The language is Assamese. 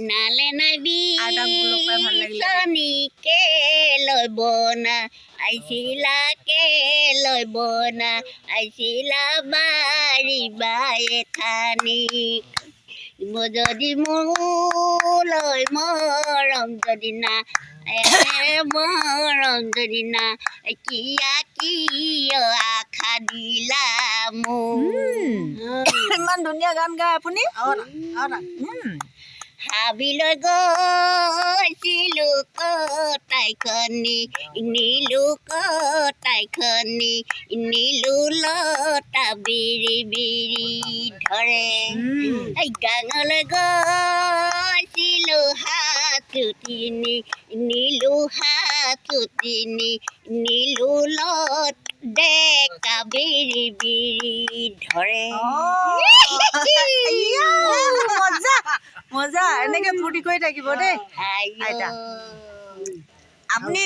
নালে নাবি আদাব ব্লগ পাই ভাল লাগিলে। চনিকে লব না আইছিলা কে লব না আইছিলা বাৰী বায়ে থানি যদি মোলৈ মৰম যদি না মৰম যদি না কিয়া কিয় আশা দিলা মোক ইমান ধুনীয়া গান গায় আপুনি হাবিলৈ গৈছিলো কটাইখনি নিলো কটাইখনি নিলো লতা বিৰি বিৰি ধৰে গাঙলৈ গৈছিলো হাতুতিনি নিলো হাতুতিনি নিলো লত ডেকা বিৰি বিৰি ধৰে মজা মজা এনেকে ফূৰ্তি কৰি থাকিব দেই আইতা আপুনি